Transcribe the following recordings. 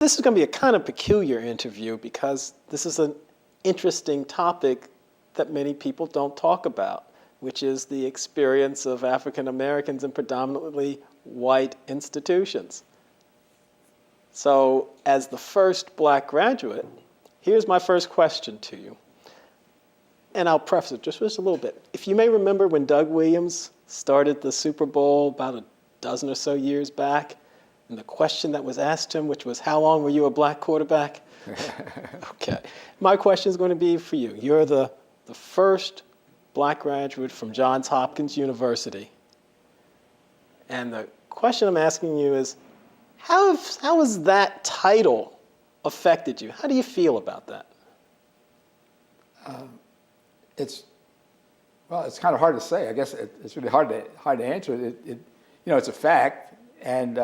This is going to be a kind of peculiar interview because this is an interesting topic that many people don't talk about, which is the experience of African Americans in predominantly white institutions. So, as the first black graduate, here's my first question to you. And I'll preface it just a little bit. If you may remember when Doug Williams started the Super Bowl about a dozen or so years back, and the question that was asked him, which was, how long were you a black quarterback? Okay. My question is going to be for you. You're the first black graduate from Johns Hopkins University. And the question I'm asking you is, how has that title affected you? How do you feel about that? It's kind of hard to say. I guess it's really hard to answer. It's a fact, and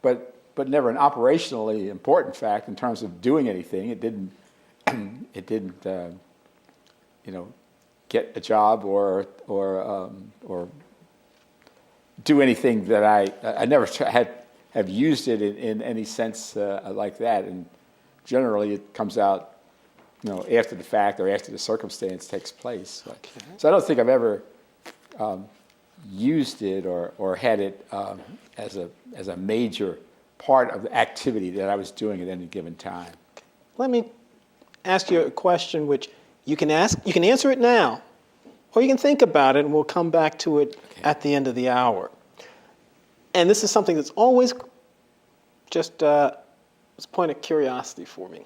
but never an operationally important fact in terms of doing anything. It didn't get a job or do anything that I never have used it in any sense like that. And generally, it comes out after the fact or after the circumstance takes place. Okay. So I don't think I've ever used it or had it as a major part of the activity that I was doing at any given time. Let me ask you a question which you can answer it now, or you can think about it and we'll come back to it at the end of the hour. And this is something that's always just a point of curiosity for me.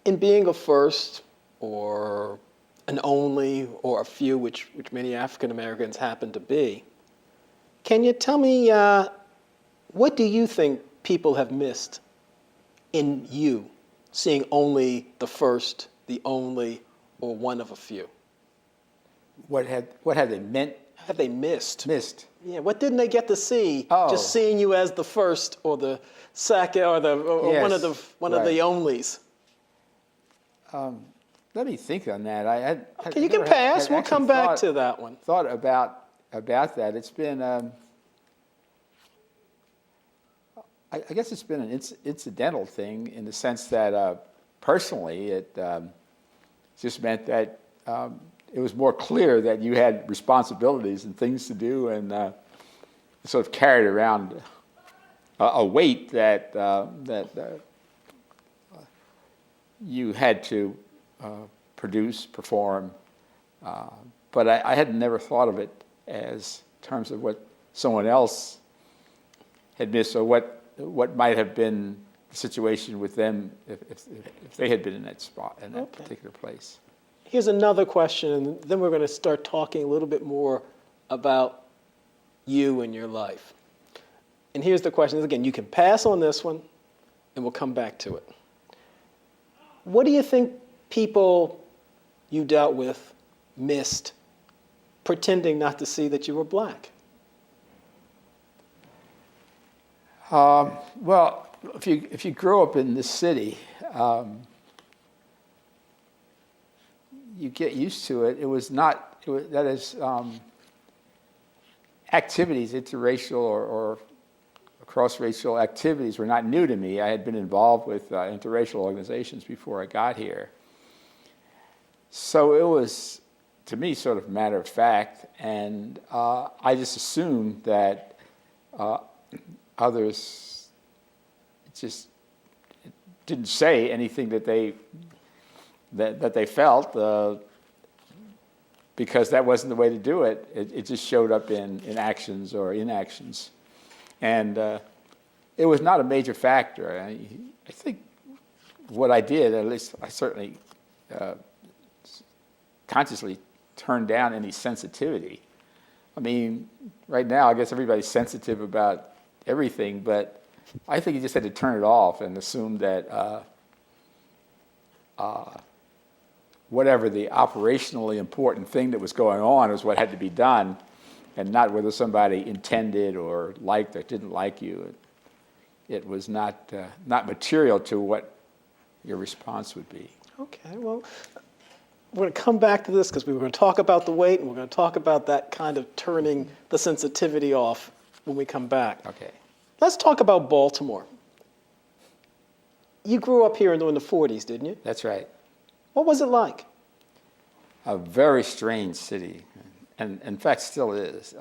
In being a first or an only or a few, which many African Americans happen to be, can you tell me what do you think people have missed in you, seeing only the first, the only, or one of a few? What have they meant? Have they missed? Missed. Yeah. What didn't they get to see? Just seeing you as the first or the second or Yes. one of the onlys. Let me think on that. Okay, you can pass. We'll come back to that one. Thought about that. It's been, I guess it's been an incidental thing in the sense that personally it just meant that it was more clear that you had responsibilities and things to do, and sort of carried around a weight that you had to produce, perform, but I had never thought of it as terms of what someone else had missed, or what might have been the situation with them if they had been in that spot, in that particular place. Here's another question, and then we're going to start talking a little bit more about you and your life. And here's the question. Again, you can pass on this one, and we'll come back to it. What do you think people you dealt with missed pretending not to see that you were black? Well, if you grow up in this city, you get used to it. Activities, interracial or cross-racial activities were not new to me. I had been involved with interracial organizations before I got here. So it was, to me, sort of matter of fact, and I just assumed that others just didn't say anything that they felt because that wasn't the way to do it. It just showed up in actions or inactions. And it was not a major factor. I think what I did, at least I certainly consciously turned down any sensitivity. I mean, right now I guess everybody's sensitive about everything, but I think you just had to turn it off and assume that whatever the operationally important thing that was going on was what had to be done, and not whether somebody intended or liked or didn't like you. It was not material to what your response would be. Okay, well, we're going to come back to this because we were going to talk about the weight, and we're going to talk about that kind of turning the sensitivity off when we come back. Okay. Let's talk about Baltimore. You grew up here in the 40s, didn't you? That's right. What was it like? A very strange city, and in fact still is,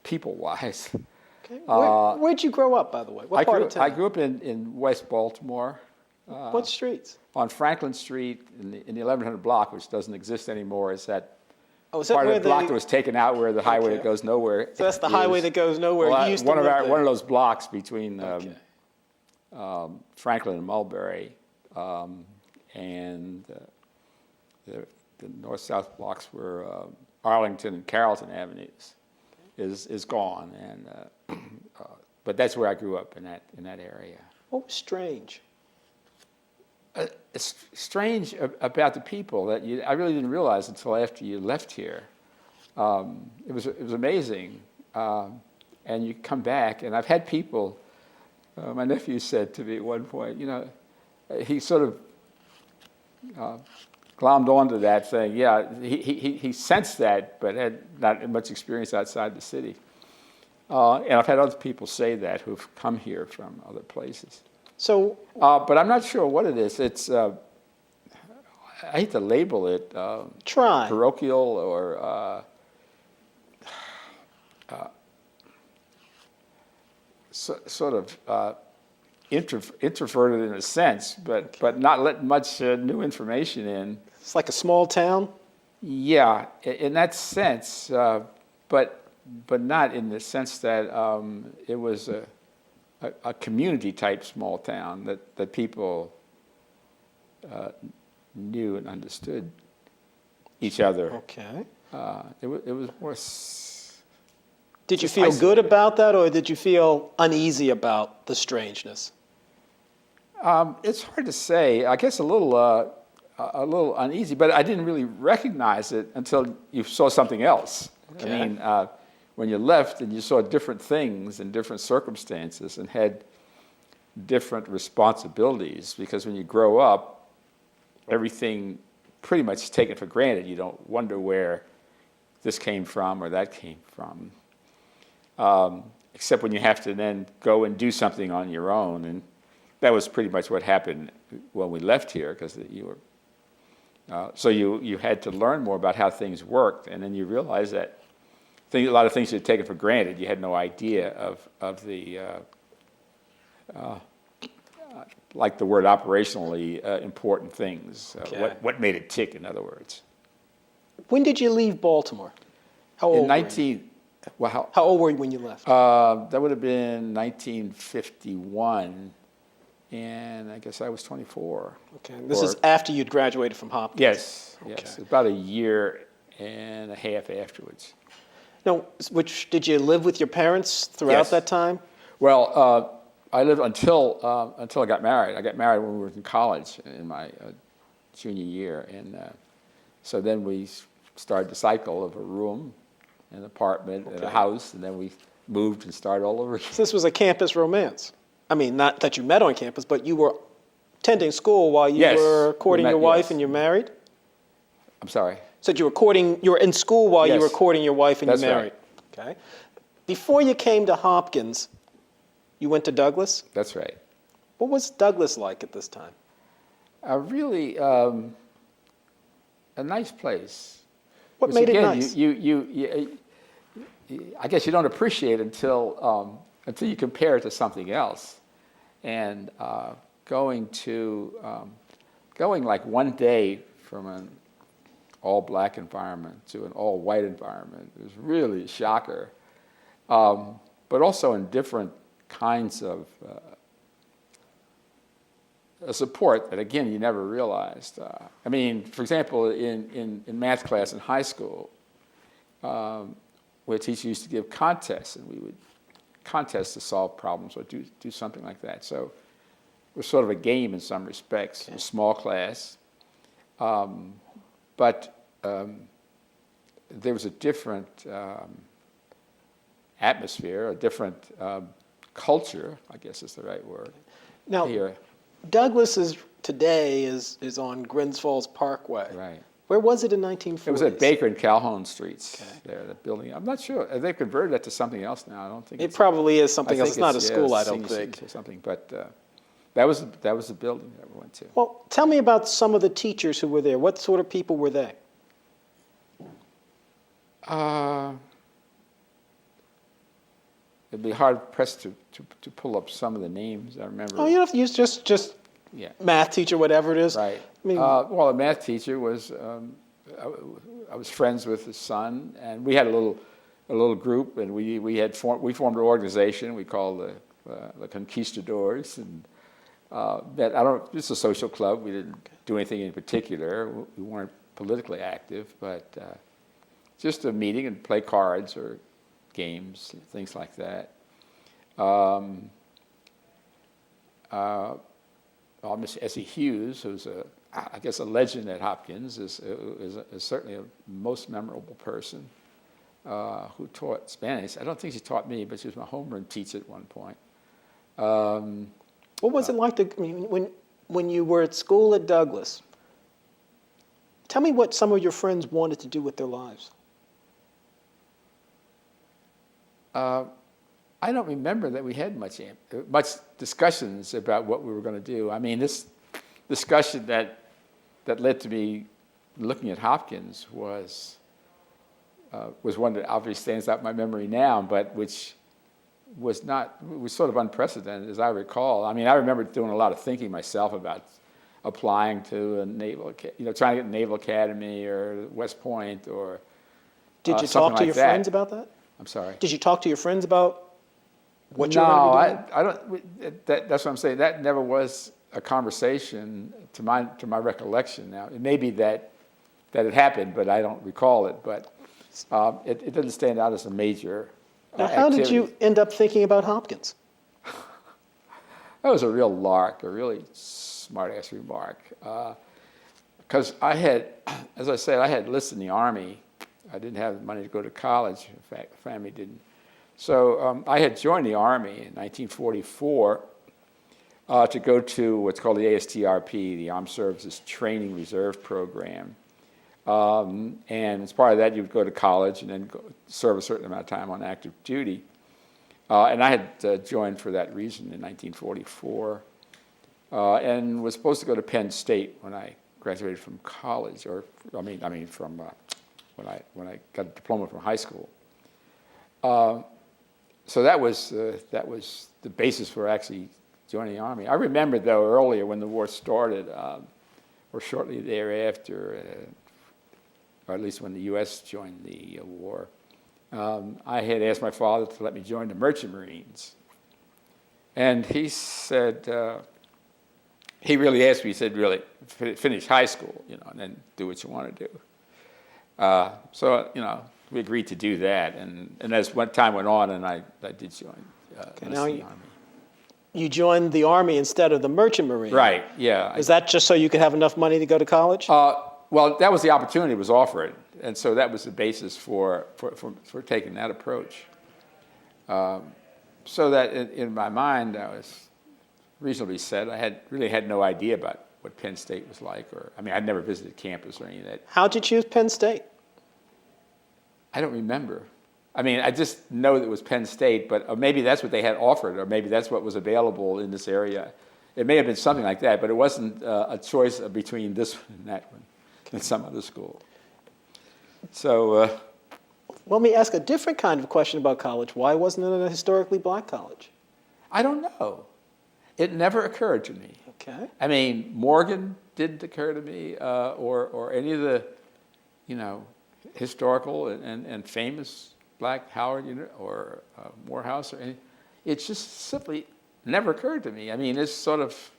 people-wise. Okay. Where'd you grow up, by the way? What part of town? I grew up in West Baltimore. What streets? On Franklin Street in the 1100 block, which doesn't exist anymore. It's that Is that part of where the block that was taken out where the highway that goes nowhere. So that's the highway that goes nowhere. Well, You used to live there. one of those blocks between Okay. Franklin and Mulberry, and the north-south blocks were Arlington and Carrollton Avenues is gone, and but that's where I grew up in that area. What was strange? It's strange about the people that I really didn't realize until after you left here. It was amazing, and you come back, and I've had people. My nephew said to me at one point, he sort of glommed onto that thing. Yeah, he sensed that, but had not much experience outside the city. And I've had other people say that who've come here from other places. So, but I'm not sure what it is. It's I hate to label it parochial or sort of introverted in a sense, but not letting much new information in. it's like a small town? Yeah, in that sense, but not in the sense that it was a community type small town that people knew and understood each other. Okay. It was more. Did you feel good about that, or did you feel uneasy about the strangeness? It's hard to say. I guess a little uneasy, but I didn't really recognize it until you saw something else. Okay. I mean, when you left and you saw different things in different circumstances and had different responsibilities, because when you grow up, everything pretty much is taken for granted. You don't wonder where this came from or that came from, except when you have to then go and do something on your own. And that was pretty much what happened when we left here, because you were so you had to learn more about how things worked, and then you realize that a lot of things you'd taken for granted, you had no idea of the like the word operationally important things. Okay. What made it tick, in other words. When did you leave Baltimore? How old In were you? How old were you when you left? that would have been 1951, and I guess I was 24. Okay. This is after you'd graduated from Hopkins. Yes, Okay. about a year and a half afterwards. Now, did you live with your parents throughout Yes. that time? Well, I lived until I got married. I got married when we were in college in my junior year, and so then we started the cycle of a room, an apartment, and a house, and then we moved and started all over again. So this was a campus romance. I mean, not that you met on campus, but you were attending school while you Yes, were courting we met, your wife, yes. and you're married? I'm sorry. So you were in school while you Yes. were courting your wife and That's you're married. right. Okay. Before you came to Hopkins, you went to Douglas? That's right. What was Douglas like at this time? Really a nice place. What Which, made again, it nice? I guess you don't appreciate it until you compare it to something else. And going like one day from an all-black environment to an all-white environment was really a shocker. But also in different kinds of support that, again, you never realized. I mean, for example, in math class in high school, where teachers used to give contests, and we would contest to solve problems or do something like that. So it was sort of a game in some respects. Okay. A small class, but there was a different atmosphere, a different culture, I guess is the right word. Now, here. Douglas today is on Grins Falls Parkway. Right. Where was it in 1940s? It was at Baker and Calhoun Streets. Okay. There, that building. I'm not sure. They've converted that to something else now. I don't think It probably is something I else. think It's not a school, I senior don't think. citizens or something. But that was the building that we went to. Well, tell me about some of the teachers who were there. What sort of people were they? It'd be hard pressed to pull up some of the names. I remember. Oh, you don't have to use just Yeah. math teacher, whatever it is. Right. I mean, Well, a math teacher was. I was friends with his son, and we had a little group, and we formed an organization we called the Conquistadors, and that it's a social club. We didn't do anything in particular. We weren't politically active, but just a meeting and play cards or games, things like that. Miss Essie Hughes, who's I guess a legend at Hopkins, is certainly a most memorable person who taught Spanish. I don't think she taught me, but she was my homeroom teacher at one point. what was it like when you were at school at Douglas? Tell me what some of your friends wanted to do with their lives. I don't remember that we had much discussions about what we were going to do. I mean, this discussion that led to me looking at Hopkins was one that obviously stands out in my memory now, but which was sort of unprecedented, as I recall. I mean, I remember doing a lot of thinking myself about applying to a naval, trying to get a Naval Academy or West Point or Did you something talk to like your friends about that? I'm sorry. Did you talk to your friends about what you No, were going to be doing? I don't. That's what I'm saying. That never was a conversation to my recollection. Now it may be that it happened, but I don't recall it. But it doesn't stand out as a major. Now, how did you end up thinking about Hopkins? That was a real lark, a really smart-ass remark. Because I had, as I said, I had enlisted in the Army. I didn't have the money to go to college. In fact, the family didn't. So I had joined the Army in 1944 to go to what's called the ASTRP, the Armed Services Training Reserve Program. And as part of that, you would go to college and then serve a certain amount of time on active duty. And I had joined for that reason in 1944 and was supposed to go to Penn State when I graduated from college, or from when I got a diploma from high school. So that was the basis for actually joining the Army. I remember, though, earlier when the war started, or shortly thereafter, or at least when the U.S. joined the war, I had asked my father to let me join the Merchant Marines. And he said, he really asked me, he said, really, finish high school, and then do what you want to do. So, we agreed to do that. And as time went on, and I did join the Army. You joined the Army instead of the Merchant Marine. Right, yeah. Is that just so you could have enough money to go to college? Well, that was the opportunity that was offered. And so that was the basis for taking that approach. So that in my mind, I was reasonably set. I really had no idea about what Penn State was like. I'd never visited campus or any of that. How'd you choose Penn State? I don't remember. I just know that it was Penn State, but maybe that's what they had offered, or maybe that's what was available in this area. It may have been something like that, but it wasn't a choice between this one and that one and some other school. So, let me ask a different kind of question about college. Why wasn't it a historically black college? I don't know. It never occurred to me. Okay. Morgan didn't occur to me, or any of the, historical and famous black Howard or Morehouse or anything. It just simply never occurred to me. It's sort of,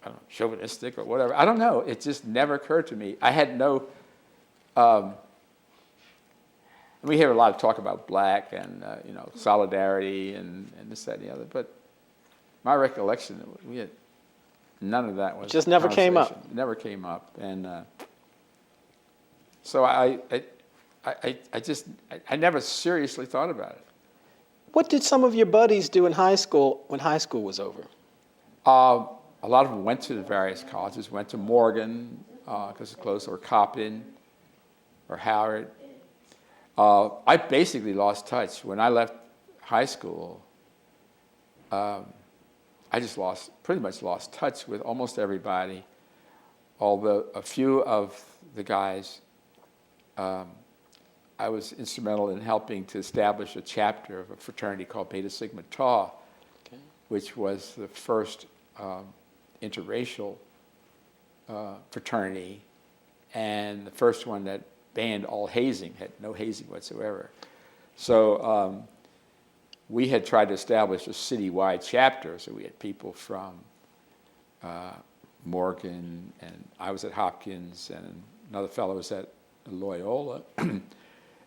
I don't know, chauvinistic or whatever. I don't know. It just never occurred to me. I had no. We hear a lot of talk about black and solidarity and this, that, and the other, but my recollection, we had none of that was just never came up. Never came up, and so I never seriously thought about it. What did some of your buddies do in high school when high school was over? A lot of them went to the various colleges. Went to Morgan. because it's close, or Coppin, or Howard. I basically lost touch. When I left high school, I just pretty much lost touch with almost everybody, although a few of the guys, I was instrumental in helping to establish a chapter of a fraternity called Beta Sigma Tau, Okay. which was the first interracial fraternity, and the first one that banned all hazing, had no hazing whatsoever. So we had tried to establish a citywide chapter, so we had people from Morgan, and I was at Hopkins, and another fellow was at Loyola.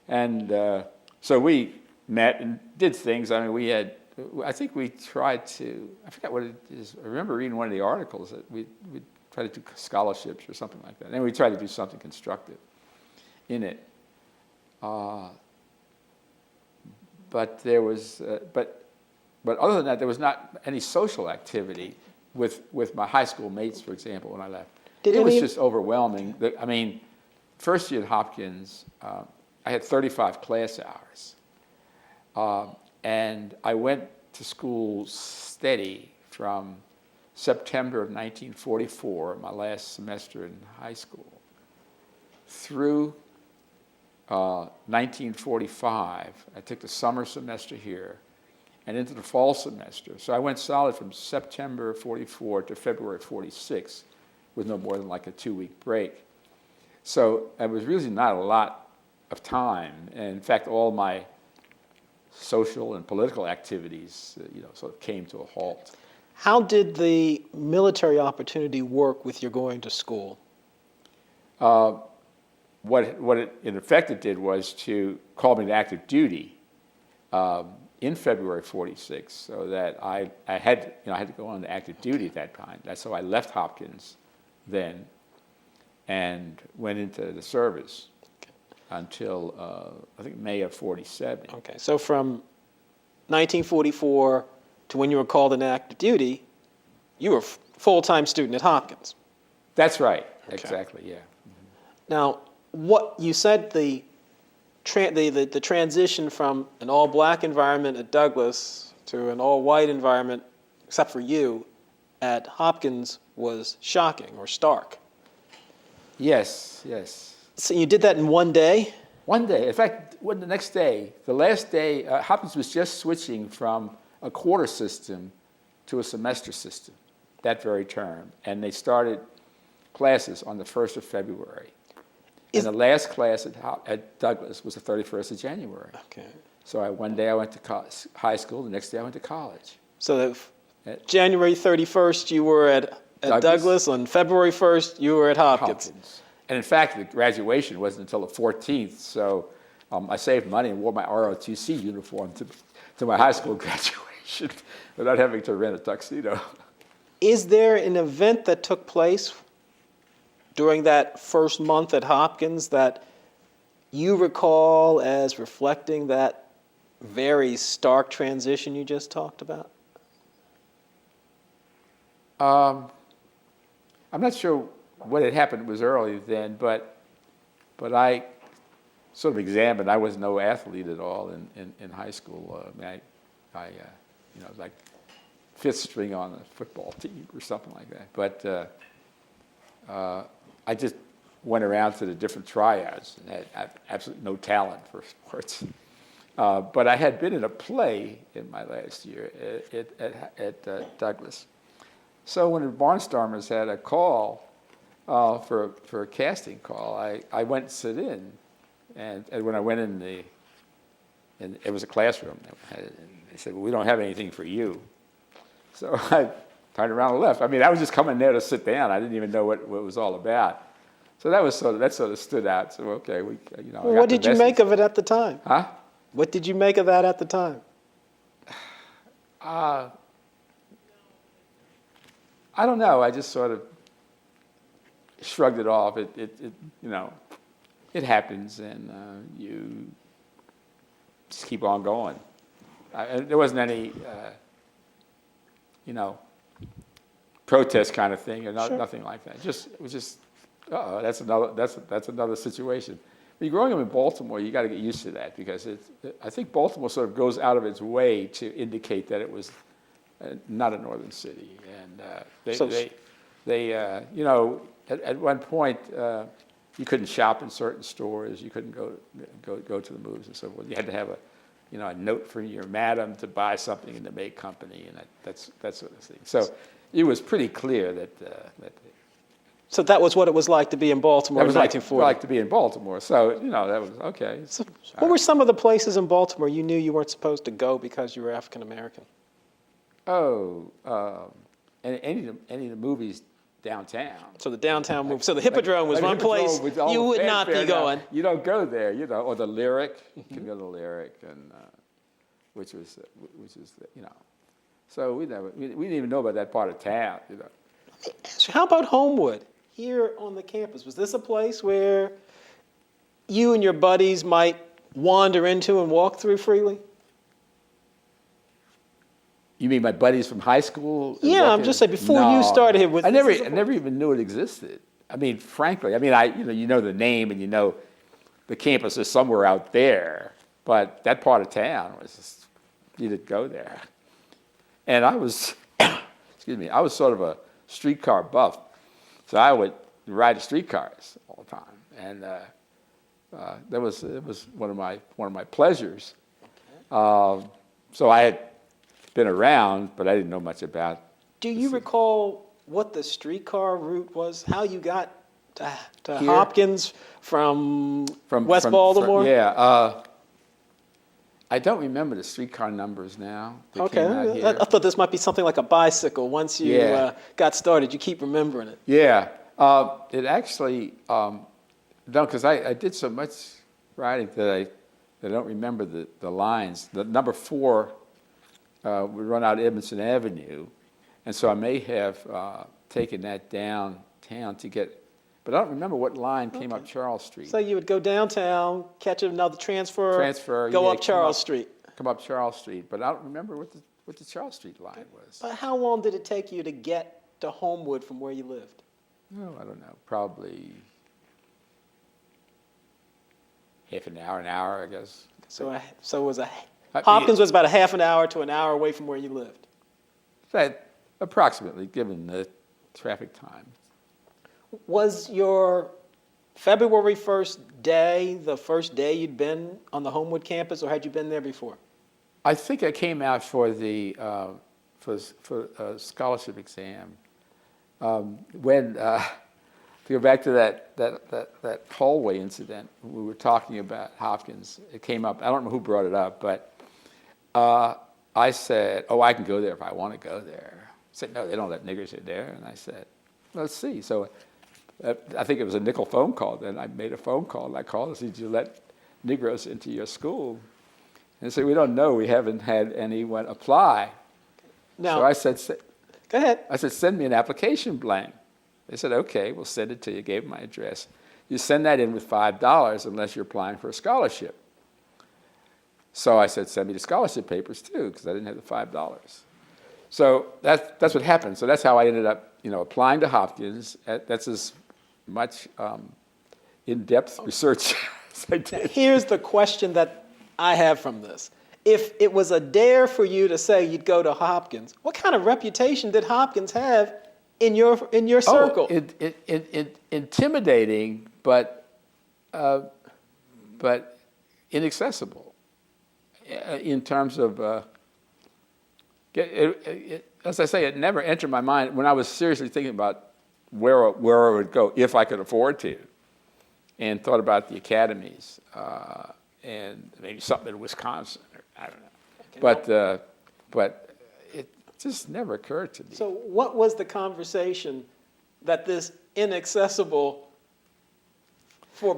And so we met and did things. I mean, I think we tried to, I forgot what it is. I remember reading one of the articles that we tried to do scholarships or something like that. And we tried to do something constructive in it. But there was, but other than that, there was not any social activity with my high school mates, for example, when I left. It was just overwhelming. I mean, first year at Hopkins, I had 35 class hours. And I went to school steady from September of 1944, my last semester in high school, through 1945. I took the summer semester here and into the fall semester. So I went solid from September 44 to February 46 with no more than like a 2-week break. So it was really not a lot of time. And in fact, all my social and political activities, sort of came to a halt. How did the military opportunity work with your going to school? What it in effect it did was to call me to active duty in February 46, so that I had to go on to active duty at that time. That's so I left Hopkins then and went into the service until I think May of 47. Okay, so from 1944 to when you were called into active duty, you were a full-time student at Hopkins. That's right. Okay. Exactly. Yeah. Now, what you said the transition from an all-black environment at Douglas to an all-white environment, except for you, at Hopkins was shocking or stark. Yes. Yes. So you did that in one day? One day. In fact, the next day, the last day, Hopkins was just switching from a quarter system to a semester system that very term. And they started classes on the 1st of February. And the last class at Douglas was the 31st of January. Okay. So one day I went to high school, the next day I went to college. So January 31st you were at Douglas, on February 1st you were at Hopkins. And in fact, the graduation wasn't until the 14th, so I saved money and wore my ROTC uniform to my high school graduation without having to rent a tuxedo. Is there an event that took place during that first month at Hopkins that you recall as reflecting that very stark transition you just talked about? I'm not sure what had happened. It was early then, but I sort of examined. I was no athlete at all in high school. I was like fifth string on a football team or something like that. But I just went around to the different tryouts and had absolutely no talent for sports. But I had been in a play in my last year at Douglas. So when the Barnstormers had a call for a casting call, I went and sit in. And when I went in and it was a classroom, they said, "Well, we don't have anything for you." So I turned around and left. I mean, I was just coming there to sit down. I didn't even know what it was all about. So that sort of stood out. So okay, Well, what did you make of it at the time? Huh? What did you make of that at the time? I don't know. I just sort of shrugged it off. It happens, and you just keep on going. There wasn't any, protest kind of thing, or Sure. nothing like that. It was just That's another situation. When you're growing up in Baltimore, you got to get used to that because I think Baltimore sort of goes out of its way to indicate that it was not a northern city, and you know, at one point you couldn't shop in certain stores, you couldn't go to the movies and so forth. You had to have a note from your madam to buy something in the make company, and that sort of thing. So it was pretty clear that. So that was what it was like to be in Baltimore in 1940. Like to be in Baltimore. So, that was okay. So what were some of the places in Baltimore you knew you weren't supposed to go because you were African American? Any of the movies downtown. So the downtown movie. So the Hippodrome was one place you would not be going. You don't go there, or the Lyric. You can go to the Lyric, and which is. So we didn't even know about that part of town. So how about Homewood? Here on the campus, was this a place where you and your buddies might wander into and walk through freely? You mean my buddies from high school? Yeah, I'm just saying before you started here. I never even knew it existed. I mean, frankly, you know the name and you know the campus is somewhere out there, but that part of town was just, you didn't go there. And I was, I was sort of a streetcar buff. So I would ride the streetcars all the time, and it was one of my pleasures. Okay. So I had been around, but I didn't know much about. Do you recall what the streetcar route was? How you got to Hopkins from West Baltimore? I don't remember the streetcar numbers now. Okay, I thought this might be something like a bicycle. Once you got started, you keep remembering it. Yeah, it actually, no, because I did so much riding that I don't remember the lines. The number 4 would run out Edmondson Avenue, and so I may have taken that downtown to get. But I don't remember what line came up Charles Street. So you would go downtown, catch another transfer, go up Charles Street. Come up Charles Street, but I don't remember what the Charles Street line was. But how long did it take you to get to Homewood from where you lived? Oh, I don't know, probably half an hour, I guess. So it was Hopkins was about a half an hour to an hour away from where you lived. Approximately, given the traffic time. Was your February 1st day the first day you'd been on the Homewood campus, or had you been there before? I think I came out for the scholarship exam. When to go back to that hallway incident, we were talking about Hopkins. It came up. I don't know who brought it up, but I said, "Oh, I can go there if I want to go there." I said, "No, they don't let niggers in there." And I said, "Let's see." So. I think it was a nickel phone call. Then I made a phone call, and I called and said, "Did you let Negroes into your school?" And they said, "We don't know. We haven't had anyone apply." So I said, "Go ahead." I said, "Send me an application blank." They said, "Okay, we'll send it to you." Gave them my address. You send that in with $5 unless you're applying for a scholarship. So I said, "Send me the scholarship papers too," because I didn't have the $5. So that's what happened. So that's how I ended up, applying to Hopkins. That's as much in-depth research as I did. Now, here's the question that I have from this. If it was a dare for you to say you'd go to Hopkins, what kind of reputation did Hopkins have in your circle? Intimidating, but inaccessible in terms of. As I say, it never entered my mind when I was seriously thinking about where I would go if I could afford to, and thought about the academies and maybe something in Wisconsin, or I don't know. Okay. But it just never occurred to me. So what was the conversation that this inaccessible,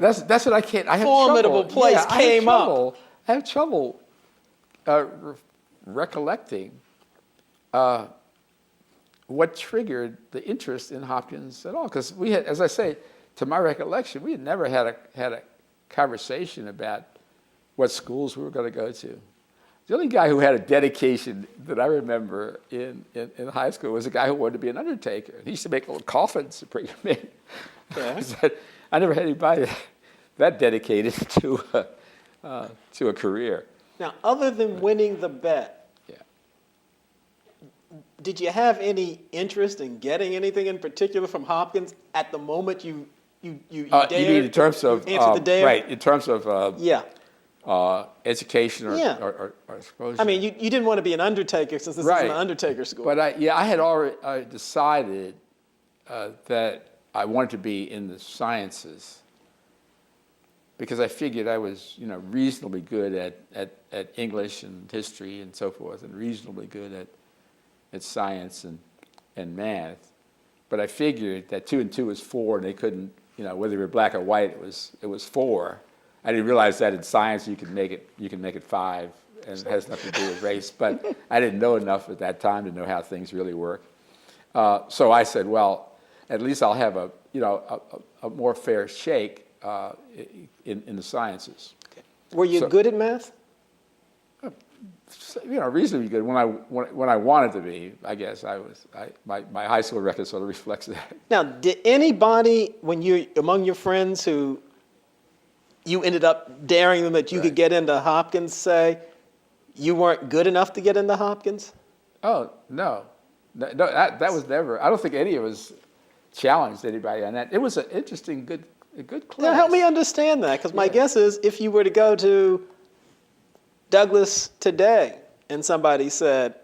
that's what I can't. I have formidable trouble. place came up? I have trouble recollecting. What triggered the interest in Hopkins at all? Because we had, as I say, to my recollection, we had never had a conversation about what schools we were going to go to. The only guy who had a dedication that I remember in high school was a guy who wanted to be an undertaker. He used to make little coffins and bring them in. Okay. I never had anybody that dedicated to a career. Now, other than winning the bet, Yeah. did you have any interest in getting anything in particular from Hopkins at the moment you dared? You mean in terms of you answered the dare? right? In terms of Yeah. education Yeah. or exposure. I mean, you didn't want to be an undertaker since this isn't Right. an undertaker school. But I had already decided that I wanted to be in the sciences because I figured I was, reasonably good at English and history and so forth, and reasonably good at science and math. But I figured that 2 and 2 is 4, and they couldn't, whether you were black or white, it was 4. I didn't realize that in science you can make it 5, and it has nothing to do with race. But I didn't know enough at that time to know how things really work. So I said, well, at least I'll have a more fair shake in the sciences. Were you good at math? Reasonably good when I wanted to be. I guess my high school record sort of reflects that. Now, did anybody, when you among your friends who you ended up daring them that you could get into Hopkins, say you weren't good enough to get into Hopkins? Oh no, that was never. I don't think any of us challenged anybody on that. It was an interesting, good class. Now, help me understand that, because my guess is if you were to go to Douglas today and somebody said,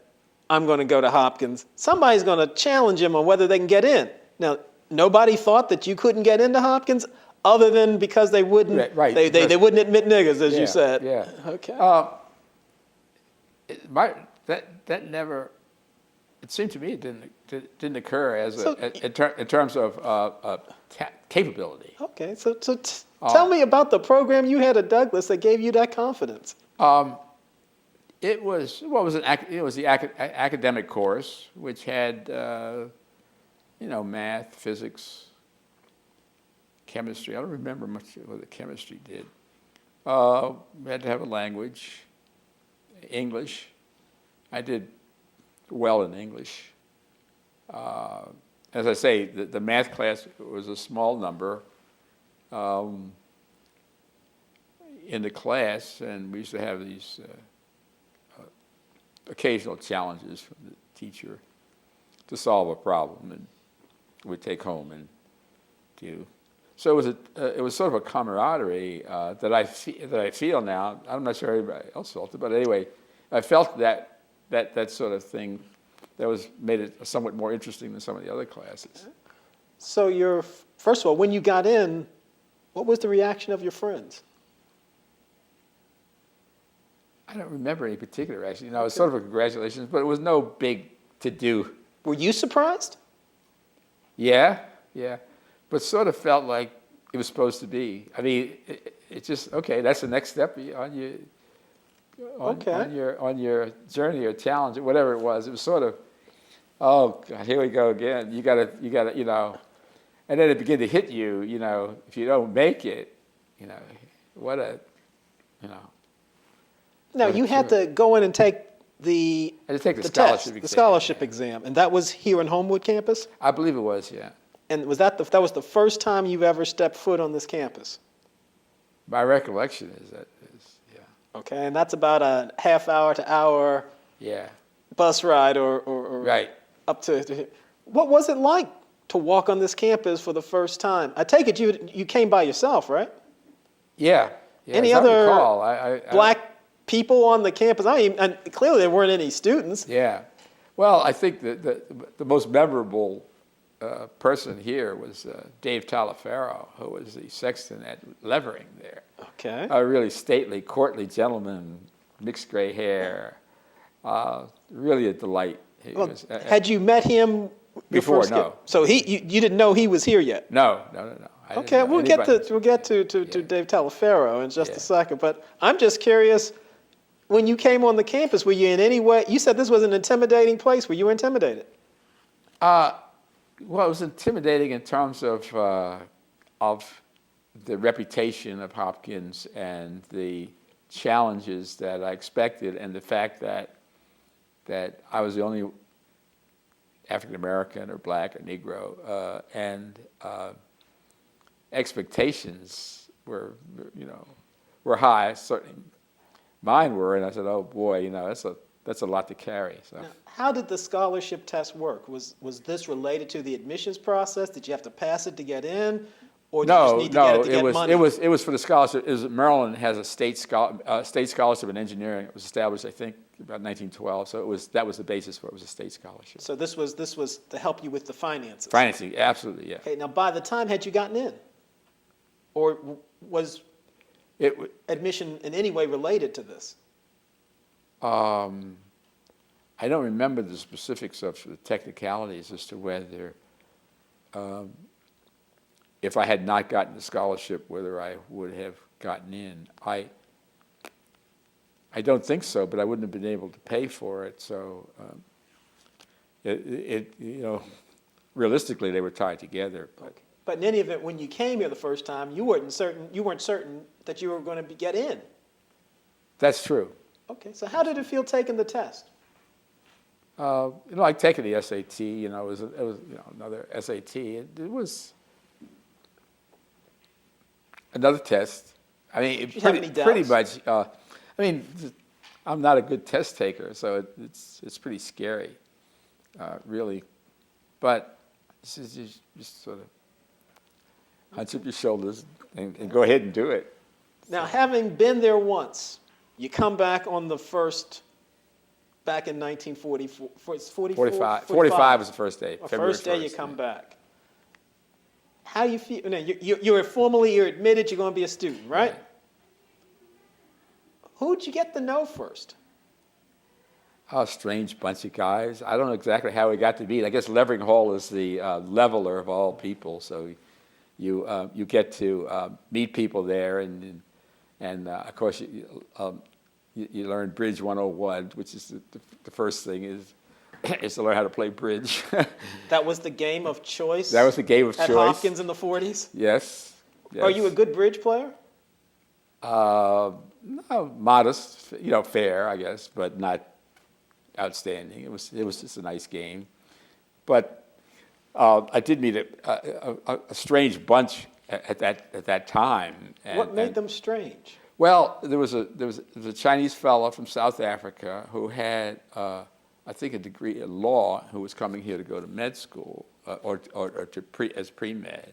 I'm going to go to Hopkins, somebody's going to challenge him on whether they can get in. Now, nobody thought that you couldn't get into Hopkins other than because they wouldn't they wouldn't admit niggers, as you said. Yeah. Okay. That never. It seemed to me it didn't occur as in terms of capability. Okay. So tell me about the program you had at Douglas that gave you that confidence. It was the academic course, which had math, physics, chemistry. I don't remember much of what the chemistry did. We had to have a language, English. I did well in English. As I say, the math class was a small number in the class, and we used to have these occasional challenges from the teacher to solve a problem, and we'd take home and do. So it was sort of a camaraderie that I feel now. I'm not sure everybody else felt it, but anyway, I felt that sort of thing that made it somewhat more interesting than some of the other classes. So first of all, when you got in, what was the reaction of your friends? I don't remember any particular reaction. It was sort of a congratulations, but it was no big to do. Were you surprised? Yeah, but sort of felt like it was supposed to be. I mean, it's just okay. That's the next step on your journey or challenge or whatever it was. It was sort of, oh God, here we go again. You gotta, and then it began to hit you. If you don't make it, what a. Now, you had to go in and take the scholarship exam, and that was here on Homewood campus? I believe it was, yeah. And was that was the first time you've ever stepped foot on this campus? My recollection is yeah. Okay, and that's about a half hour to hour bus ride or right. up to. What was it like to walk on this campus for the first time? I take it you came by yourself, right? Yeah. Any other black people on the campus? And clearly there weren't any students. Yeah. Well, I think the most memorable person here was Dave Talifero, who was the sexton at Levering there. Okay. A really stately, courtly gentleman, mixed gray hair, really a delight. Had you met him before? No. So you didn't know he was here yet? No. Okay, we'll get to Dave Talifero in just a second, but I'm just curious. When you came on the campus, were you in any way? You said this was an intimidating place. Were you intimidated? Well, it was intimidating in terms of the reputation of Hopkins and the challenges that I expected, and the fact that I was the only African American or black or Negro, and expectations were high. Certainly, mine were, and I said, "Oh boy, that's a lot to carry." So, Now, how did the scholarship test work? Was this related to the admissions process? Did you have to pass it to get in, or did you just need to get it to get money? It was for the scholarship. Maryland has a state scholarship in engineering. It was established, I think, about 1912. So that was the basis for it. It was a state scholarship. So this was to help you with the finances. Financing, absolutely, yeah. Okay. Now, by the time had you gotten in, or was admission in any way related to this? I don't remember the specifics of the technicalities as to whether, if I had not gotten the scholarship, whether I would have gotten in. I don't think so, but I wouldn't have been able to pay for it. So, realistically, they were tied together. But in any event, when you came here the first time, you weren't certain that you were going to get in. That's true. Okay. So how did it feel taking the test? Like taking the SAT, it was another SAT. It was another test. I mean, pretty much. I'm not a good test taker, so it's pretty scary, really. But you just sort of hunch up your shoulders and go ahead and do it. Now, having been there once, you come back on the first. Back in 1944, 45 was the first day. First day you come back. How do you feel? Now, you're admitted you're going to be a student, right? Who'd you get to know first? A strange bunch of guys. I don't know exactly how we got to meet. I guess Levering Hall is the leveler of all people, so you get to meet people there, and of course you learn Bridge 101, which is the first thing is to learn how to play bridge. That was the game of choice? That was the game of choice. At Hopkins in the 40s? Yes. Are you a good bridge player? No, modest, fair, I guess, but not outstanding. It was just a nice game. But I did meet a strange bunch at that time. What made them strange? Well, there was a Chinese fellow from South Africa who had, I think, a degree in law, who was coming here to go to med school or as pre-med.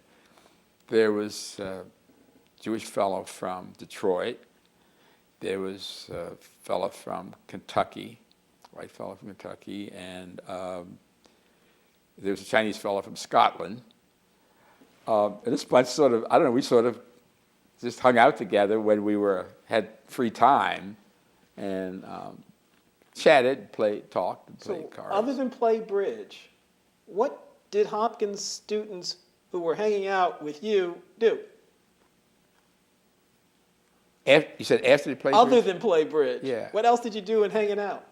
There was a Jewish fellow from Detroit. There was a fellow from Kentucky, white fellow from Kentucky, and there was a Chinese fellow from Scotland. And this bunch we sort of just hung out together when we had free time, and chatted, talked, and played cards. Other than play bridge, what did Hopkins students who were hanging out with you do? You said after they played bridge? Other than play bridge. Yeah. What else did you do in hanging out?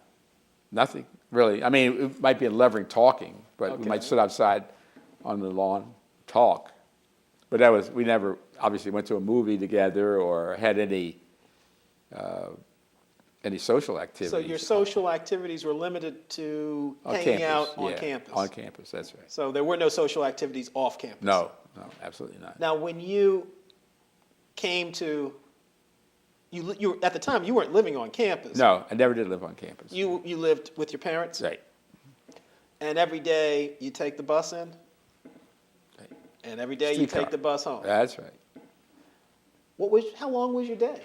Nothing, really. I mean, it might be a Levering talking, but Okay. we might sit outside on the lawn, talk. But we never obviously went to a movie together or had any social activities. So your social activities were limited to hanging out on campus? On campus, that's right. So there were no social activities off campus? No, absolutely not. Now, when you came to, you at the time, you weren't living on campus. No, I never did live on campus. You lived with your parents? Right. And every day you take the bus in? Right. And every day you take the bus home? That's right. How long was your day?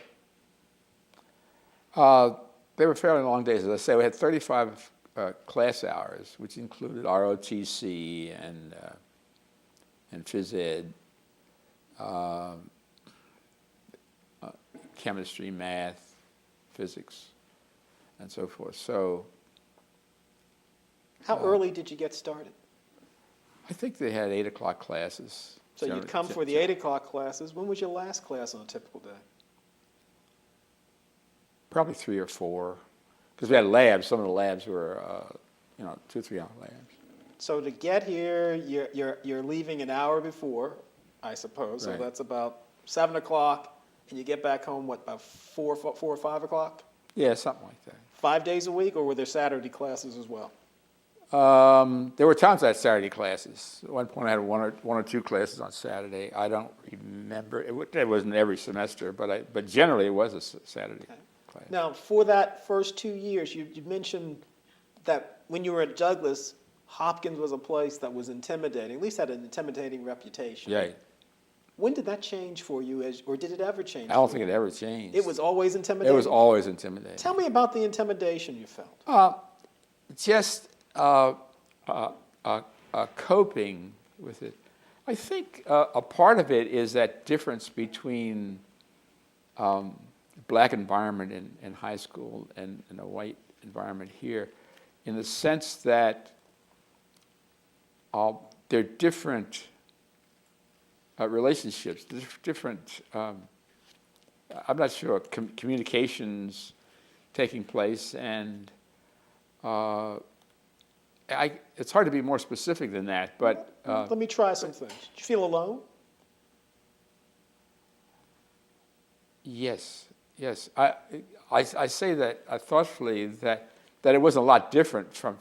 They were fairly long days. As I say, we had 35 class hours, which included ROTC and phys ed, chemistry, math, physics, and so forth. So, how early did you get started? I think they had 8 o'clock classes. So you'd come for the 8 o'clock classes. When was your last class on a typical day? Probably 3 or 4, because we had labs. Some of the labs were, 2 or 3 hour labs. So to get here, you're leaving an hour before, I suppose. Right. So that's about 7 o'clock, and you get back home, about 4 or 5 o'clock? Yeah, something like that. 5 days a week, or were there Saturday classes as well? There were times I had Saturday classes. At one point, I had one or two classes on Saturday. I don't remember. It wasn't every semester, but generally it was a Saturday class. Now, for that first 2 years, you mentioned that when you were at Douglas, Hopkins was a place that was intimidating, at least had an intimidating reputation. Yeah. When did that change for you, or did it ever change? I don't think it ever changed. It was always intimidating? It was always intimidating. Tell me about the intimidation you felt. Just coping with it. I think a part of it is that difference between black environment in high school and a white environment here, in the sense that they're different relationships, different, I'm not sure, communications taking place, and it's hard to be more specific than that, but... Let me try some things. Did you feel alone? Yes. I say that thoughtfully, that it was a lot different from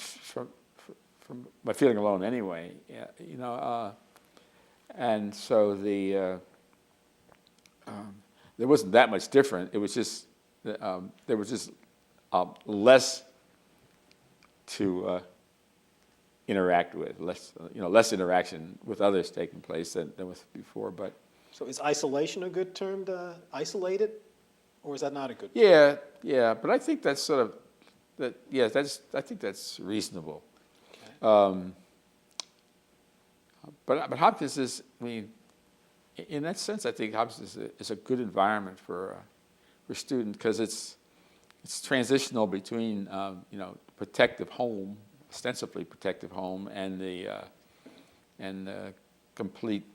my feeling alone anyway. Yeah, and so there wasn't that much different. It was just there was just less to interact with, less interaction with others taking place than was before. But so is isolation a good term to isolate it, or is that not a good term? Yeah. But I think that's sort of that. Yeah, I think that's reasonable. Okay. But Hopkins is, I mean, in that sense, I think Hopkins is a good environment for students, because it's transitional between protective home, ostensibly protective home, and the complete,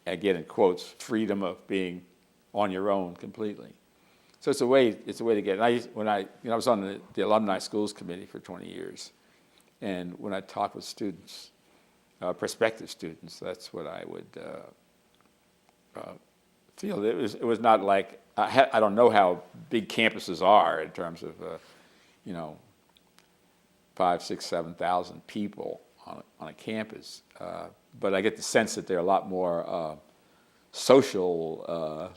again in quotes, freedom of being on your own completely. So it's a way to get. And I was on the alumni schools committee for 20 years, and when I talked with students, prospective students, that's what I would feel. It was not like I don't know how big campuses are in terms of 5, 6, 7,000 people on a campus, but I get the sense that they're a lot more social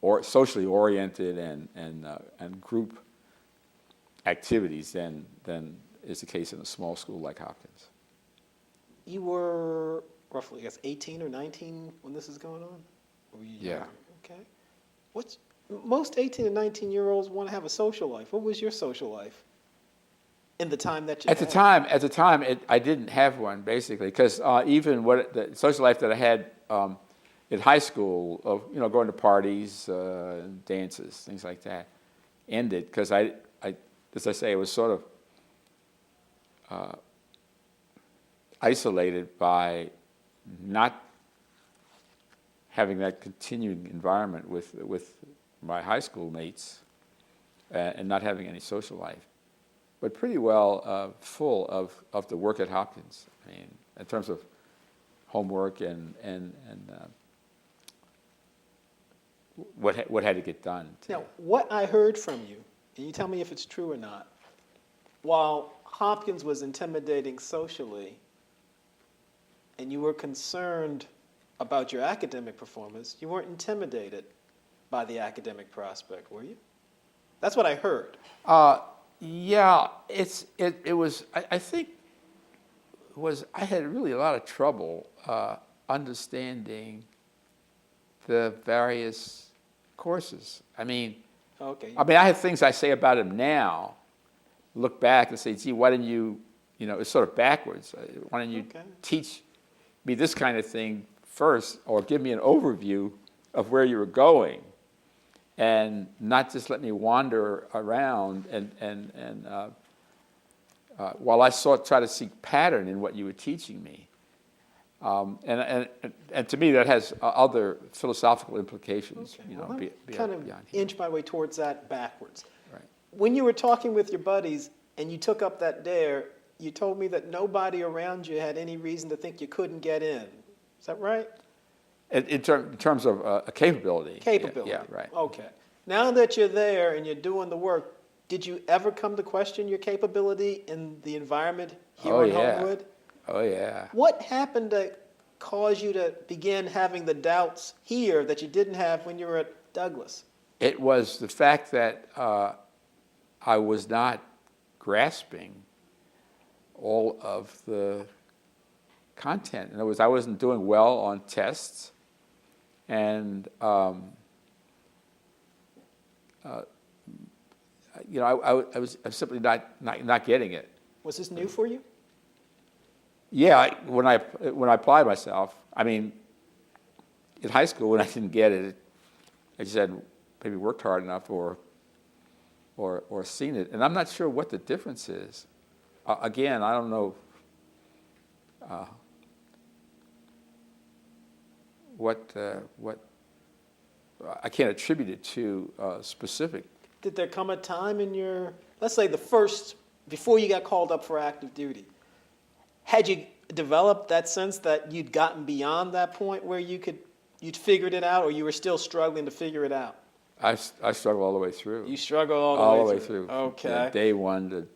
or socially oriented and group activities than is the case in a small school like Hopkins. You were roughly, I guess, 18 or 19 when this is going on? Or were you Yeah. younger? Okay. Most 18 and 19-year-olds want to have a social life. What was your social life in the time that you had? At the time, I didn't have one, basically, because even the social life that I had in high school, of going to parties, dances, things like that, ended because as I say, it was sort of isolated by not having that continuing environment with my high school mates, and not having any social life, but pretty well full of the work at Hopkins. I mean, in terms of homework and what had to get done. Now, what I heard from you, and you tell me if it's true or not, while Hopkins was intimidating socially, and you were concerned about your academic performance, you weren't intimidated by the academic prospect, were you? That's what I heard. Yeah, it was. I think I had really a lot of trouble understanding the various courses. Okay. I have things I say about him now, look back and say, gee, why didn't you, it's sort of backwards. Why didn't you teach me this kind of thing first, or give me an overview of where you were going, and not just let me wander around and while I try to seek pattern in what you were teaching me. And to me, that has other philosophical implications. Okay. Let me kind of beyond inch my way towards that backwards. Right. When you were talking with your buddies and you took up that dare, you told me that nobody around you had any reason to think you couldn't get in. Is that right? In terms of a capability. Capability. Yeah, right. Okay. Now that you're there and you're doing the work, Did you ever come to question your capability in the environment here Oh, on yeah. Homewood? Oh, yeah. What happened to cause you to begin having the doubts here that you didn't have when you were at Douglas? It was the fact that I was not grasping all of the content. In other words, I wasn't doing well on tests, and I was simply not getting it. Was this new for you? Yeah, when I applied myself, I mean, in high school when I didn't get it, I just hadn't maybe worked hard enough or seen it, and I'm not sure what the difference is. Again, I don't know what I can't attribute it to specific. Did there come a time in your, let's say before you got called up for active duty, had you developed that sense that you'd gotten beyond that point where you'd figured it out, or you were still struggling to figure it out? I struggled all the way through. You struggled all the way through. Okay. Yeah, day one to.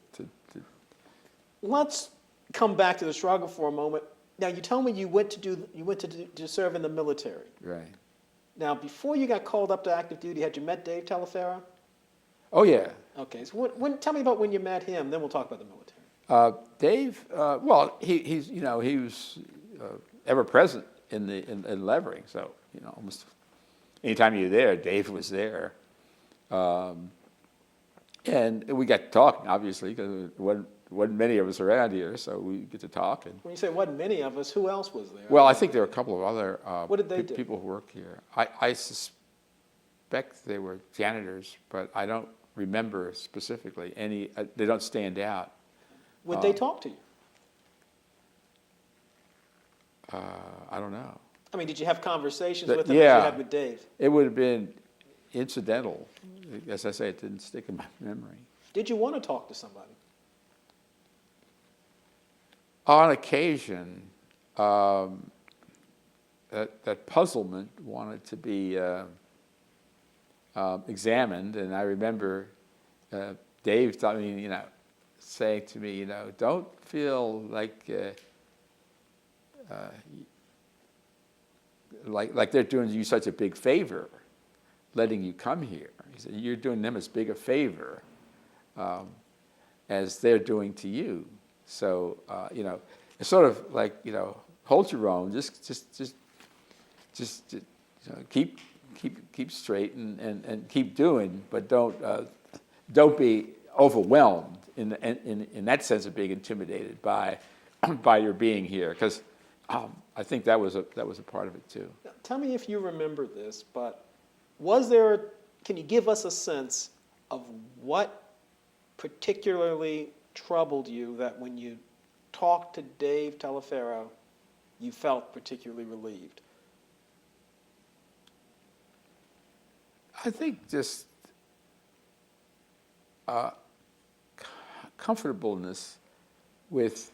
Let's come back to the struggle for a moment. Now, you told me you went to serve in the military. Right. Now, before you got called up to active duty, had you met Dave Telefero? Oh yeah. Okay. So tell me about when you met him. Then we'll talk about the military. Dave. Well, he was ever present in Levering. So almost anytime you were there, Dave was there. And we got talking, obviously, because wasn't many of us around here, so we get to talk. And when you say wasn't many of us, who else was there? well, I think there were a couple of other what did they do? people who work here. I suspect they were janitors, but I don't remember specifically any. They don't stand out. Would they talk to you? I don't know. I mean, did you have conversations with them yeah, as you had with Dave? It would have been incidental. As I say, it didn't stick in my memory. Did you want to talk to somebody? On occasion, that puzzlement wanted to be examined, and I remember Dave saying to me, don't feel like they're doing you such a big favor, letting you come here. He said, you're doing them as big a favor as they're doing to you. So it's sort of like hold your own. Just keep straight and keep doing, but don't be overwhelmed in that sense of being intimidated by your being here, because I think that was a part of it too. Now, tell me if you remember this, but can you give us a sense of what particularly troubled you that when you talked to Dave Telefero, you felt particularly relieved? I think just comfortableness with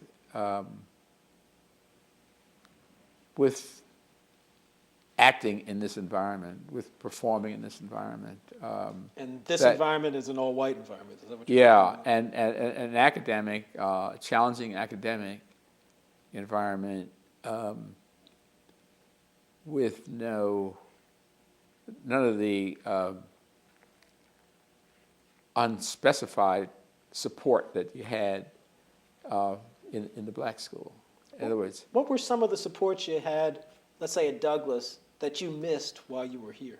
acting in this environment, with performing in this environment. And this environment is an all-white environment. Is that what you're Yeah, talking about? and an academic, challenging academic environment with none of the unspecified support that you had in the black school. In other words, what were some of the supports you had, let's say at Douglas, that you missed while you were here?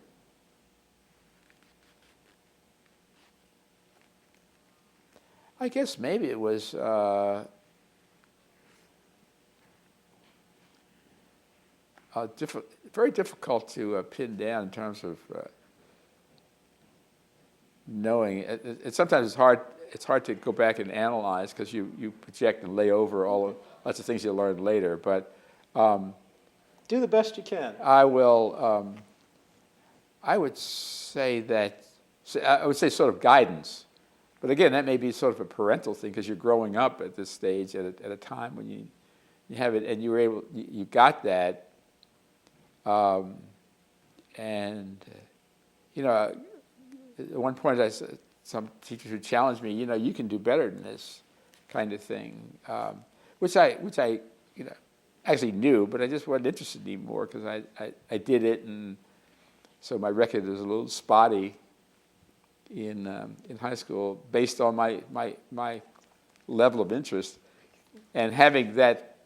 I guess maybe it was very difficult to pin down in terms of knowing. Sometimes it's hard. It's hard to go back and analyze because you project and lay over lots of things you learned later. But do the best you can. I will. I would say sort of guidance, but again, that may be sort of a parental thing because you're growing up at this stage at a time when you have it, and you got that, and at one point I some teachers who challenged me, you can do better than this kind of thing, which I actually knew, but I just wasn't interested anymore because I did it, and so my record was a little spotty in high school based on my level of interest, and having that.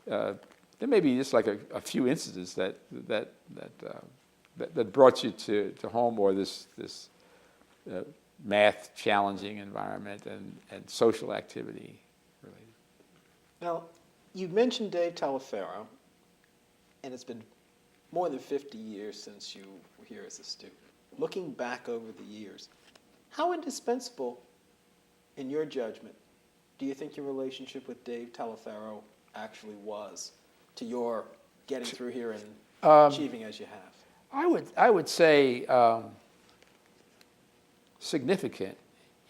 There may be just like a few incidents that brought you to home, or this math challenging environment and social activity related. Now, you mentioned Dave Talaferro, and it's been more than 50 years since you were here as a student. Looking back over the years, how indispensable, in your judgment, do you think your relationship with Dave Talaferro actually was to your getting through here and achieving as you have? I would say significant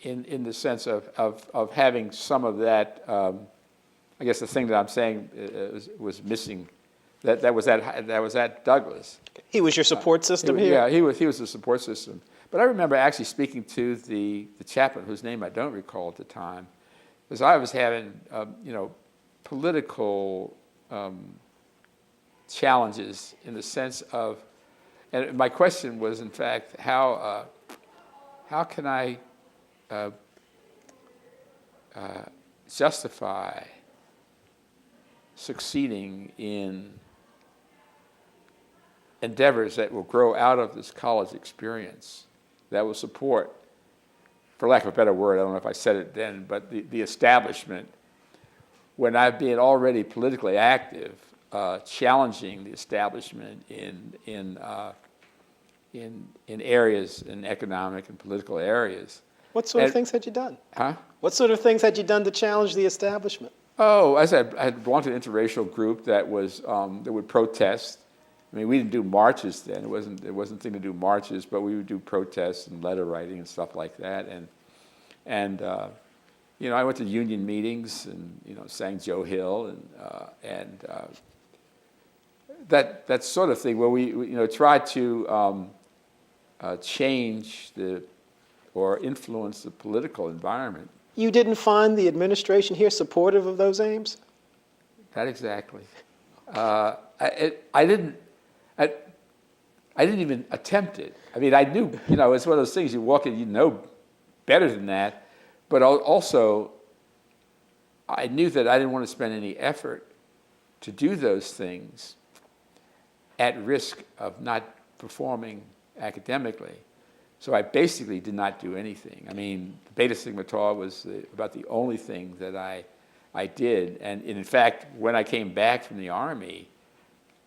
in the sense of having some of that. I guess the thing that I'm saying was missing. That was at Douglas. He was your support system here? Yeah, he was the support system. But I remember actually speaking to the chaplain, whose name I don't recall at the time, because I was having political challenges in the sense of, and my question was in fact how can I justify succeeding in endeavors that will grow out of this college experience, that will support, for lack of a better word, I don't know if I said it then, but the establishment, when I've been already politically active, challenging the establishment in areas, in economic and political areas. What sort of things had you done? Huh? What sort of things had you done to challenge the establishment? Oh, as I had belonged to an interracial group that was that would protest. I mean, we didn't do marches then. It wasn't a thing to do marches, but we would do protests and letter writing and stuff like that. And I went to union meetings and sang Joe Hill and that sort of thing where we tried to change or influence the political environment. You didn't find the administration here supportive of those aims? Not exactly. I didn't even attempt it. I mean, I knew, it's one of those things you walk in, you know better than that, but also I knew that I didn't want to spend any effort to do those things at risk of not performing academically. So I basically did not do anything. I mean, Beta Sigma Tau was about the only thing that I did. And in fact, when I came back from the Army,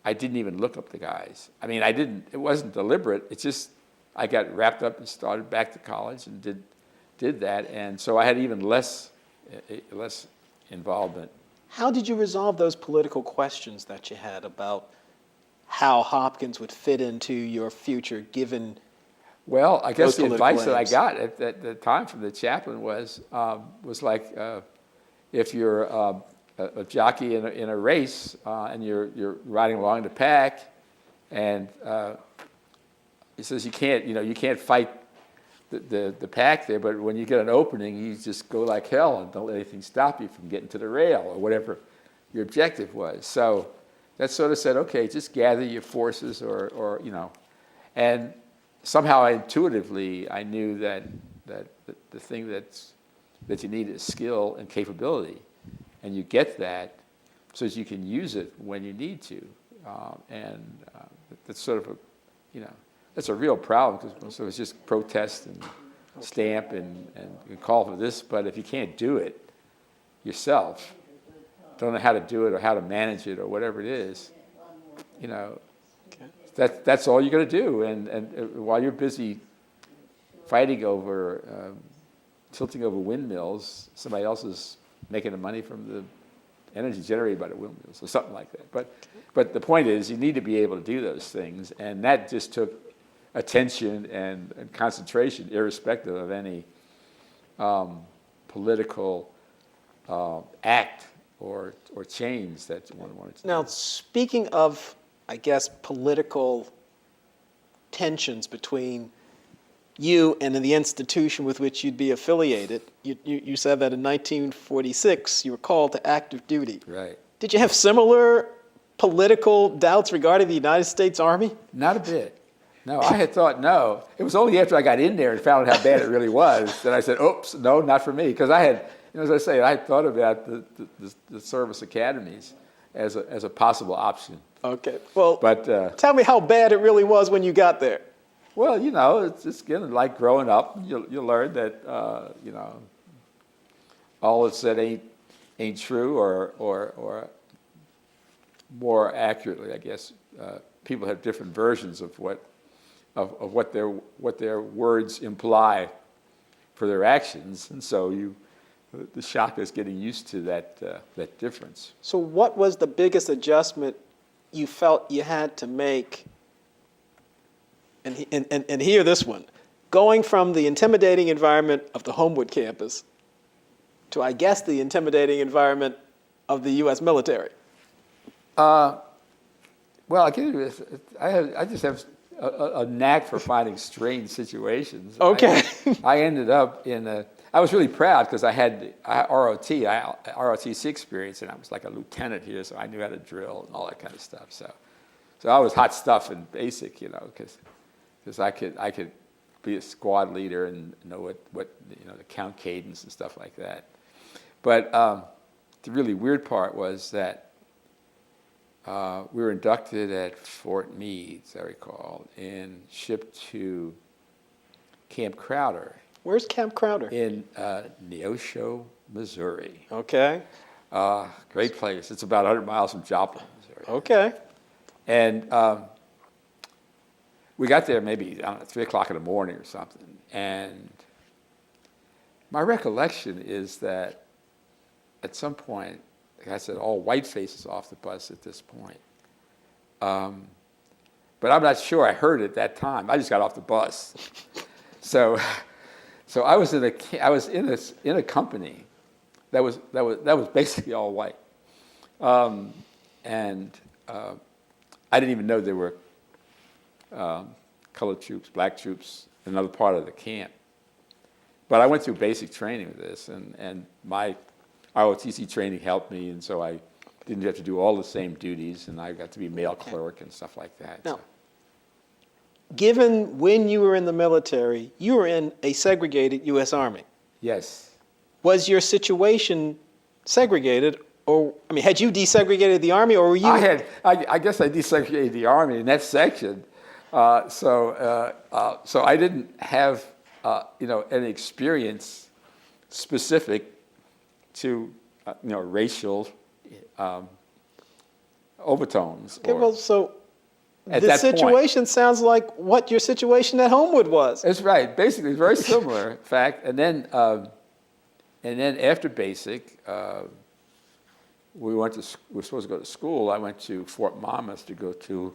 I didn't even look up the guys. I mean, it wasn't deliberate. It's just I got wrapped up and started back to college and did that. And so I had even less involvement. How did you resolve those political questions that you had about how Hopkins would fit into your future given? Well, I guess the advice aims that I got at the time from the chaplain was like, if you're a jockey in a race and you're riding along the pack, and he says you can't fight the pack there, but when you get an opening, you just go like hell and don't let anything stop you from getting to the rail or whatever your objective was. So that sort of said, okay, just gather your forces, or and somehow intuitively I knew that the thing that you need is skill and capability, and you get that so that you can use it when you need to, and that's sort of that's a real problem, because most of us just protest and stamp and call for this, but if you can't do it yourself, don't know how to do it or how to manage it or whatever it is, that's all you're going to do. And while you're busy fighting over, tilting over windmills, somebody else is making the money from the energy generated by the windmills or something like that. But the point is, you need to be able to do those things, and that just took attention and concentration, irrespective of any political act or change that one wanted to do. Now, speaking of, I guess, political tensions between you and the institution with which you'd be affiliated. You said that in 1946 you were called to active duty. Right. Did you have similar political doubts regarding the United States Army? Not a bit. No, I had thought no. It was only after I got in there and found out how bad it really was that I said, oops, no, not for me. Because I had, as I say, I had thought about the service academies as a possible option. Okay. Well, But tell me how bad it really was when you got there. well, it's just again like growing up. You learn that all that's said ain't true, or more accurately, I guess, people have different versions of what their words imply for their actions, and so the shock is getting used to that difference. So what was the biggest adjustment you felt you had to make? And hear this one. Going from the intimidating environment of the Homewood campus to, I guess, the intimidating environment of the U.S. military. Well, I just have a knack for finding strange situations. Okay. I ended up I was really proud because I had ROTC experience, and I was like a lieutenant here, so I knew how to drill and all that kind of stuff. So I was hot stuff in basic, because I could be a squad leader and know what the count cadence and stuff like that. But the really weird part was that we were inducted at Fort Meade, as I recall, and shipped to Camp Crowder. Where's Camp Crowder? In Neosho, Missouri. Okay. Great place. It's about 100 miles from Joplin, Missouri. Okay. And we got there maybe, 3 o'clock in the morning or something. And my recollection is that at some point, like I said, all white faces off the bus at this point. But I'm not sure I heard it at that time. I just got off the bus. So I was in a company that was basically all white. And I didn't even know there were colored troops, black troops, in another part of the camp. But I went through basic training with this, and my ROTC training helped me, and so I didn't have to do all the same duties, and I got to be mail clerk and stuff like that. Now, given when you were in the military, you were in a segregated U.S. Army. Yes. Was your situation segregated, or, had you desegregated the Army, or were you? I guess I desegregated the Army in that section. So I didn't have, any experience specific to, racial overtones. Okay, well, so at the that situation point, sounds like what your situation at Homewood was. That's right. Basically, it's very similar, in fact. And then after basic, we were supposed to go to school. I went to Fort Monmouth to go to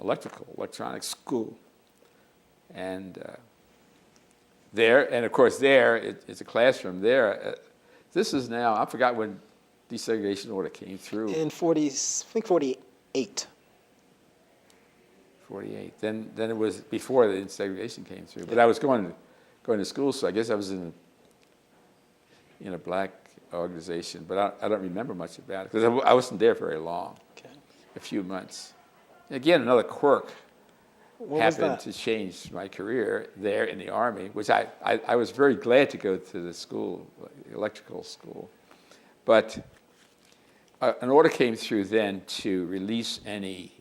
electronics school, and of course it's a classroom there. This is now, I forgot when desegregation order came through. In 48. 48. Then it was before the desegregation came through. But I was going to school, so I guess I was in a black organization. But I don't remember much about it because I wasn't there very long. Okay. A few months. Again, another quirk What happened to change my career there in the Army, which I was very glad to go to the school, electrical school. But an order came through then to release any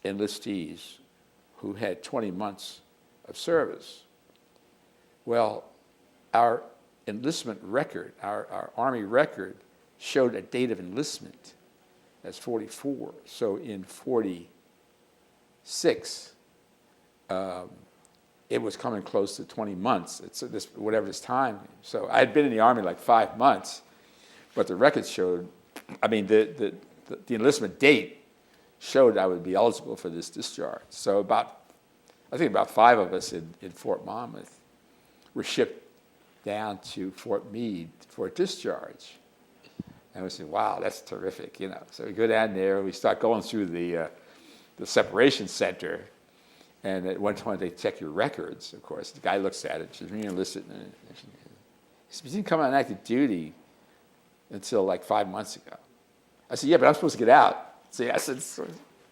enlistees who had 20 months of service. Well, our enlistment record, our Army record, showed a date of enlistment as 44. So in 46, it was coming close to 20 months. It's whatever this time. So I had been in the Army like 5 months, but the record showed, the enlistment date showed I would be eligible for this discharge. So I think about 5 of us in Fort Monmouth were shipped down to Fort Meade for discharge. And we said, wow, that's terrific, So we go down there, we start going through the the separation center, and at one time they check your records, of course. The guy looks at it, she's being enlisted, and he said, you didn't come on active duty until like 5 months ago. I said, yeah, but I'm supposed to get out. So I said,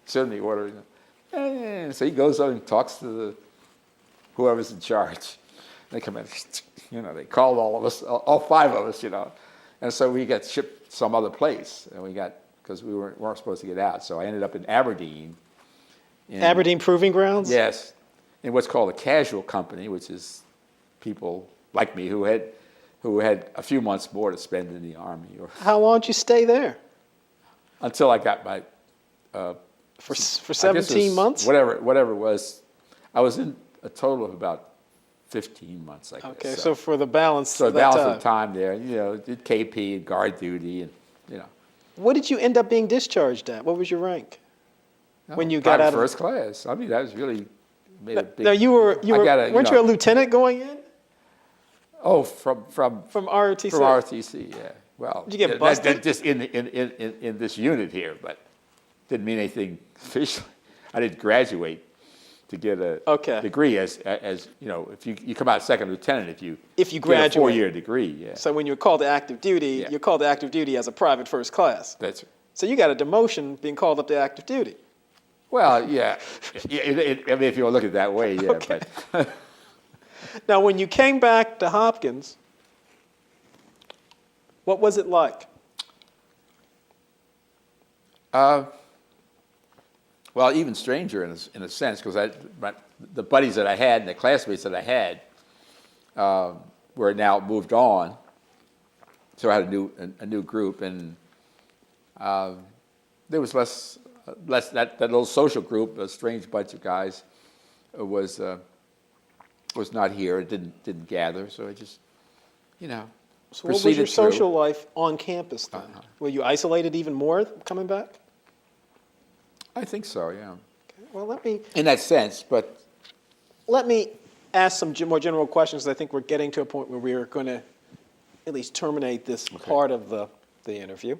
show me the order. And so he goes on and talks to whoever's in charge. They come in, they called all of us, all 5 of us, And so we got shipped some other place, and because we weren't supposed to get out. So I ended up in Aberdeen. Aberdeen Proving Grounds? Yes, in what's called a casual company, which is people like me who had a few months more to spend in the Army. How long did you stay there? Until I got my... For 17 months? Whatever it was. I was in a total of about 15 months, I guess. Okay, so for the balance So of the that balance time. of the time there, did KP and guard duty and, What did you end up being discharged at? What was your rank? When you got private out of... first class. I mean, that was really made a big... Now, weren't you a lieutenant going in? Oh, from ROTC? From ROTC, yeah. Well, did you get busted? That just in this unit here, but didn't mean anything officially. I didn't graduate to get a degree as if you come out second lieutenant if you graduate. get a 4-year degree, yeah. So when you're called to active duty, you're called to active duty as a private first class. That's right. So you got a demotion being called up to active duty. Well, yeah. I mean, if you want to look at it that way, yeah. Okay. But Now, when you came back to Hopkins, what was it like? Well, even stranger in a sense, because the buddies that I had and the classmates that I had were now moved on, so I had a new group, and there was less that little social group, a strange bunch of guys, was not here. It didn't gather, so I just So what was your through. social life on campus then? Were you isolated even more coming back? I think so, yeah. Okay. Well, In that sense, but let me ask some more general questions. I think we're getting to a point where we are going to at least terminate this part of the interview.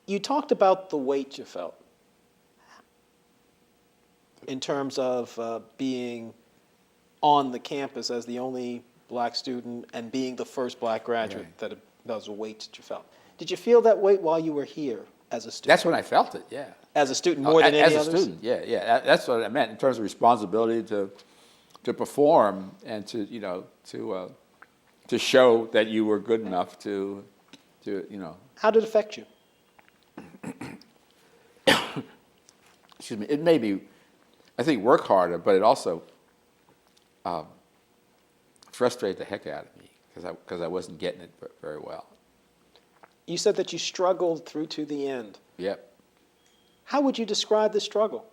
You talked about the weight you felt in terms of being on the campus as the only black student and being the first black graduate. That was a weight that you felt. Did you feel that weight while you were here as a student? that's when I felt it, yeah. As a student more than any others? As a student, yeah. That's what I meant in terms of responsibility to perform and to show that you were good enough to. How did it affect you? Excuse me. It made me, I think, work harder, but it also frustrated the heck out of me because I wasn't getting it very well. You said that you struggled through to the end. Yep. How would you describe the struggle?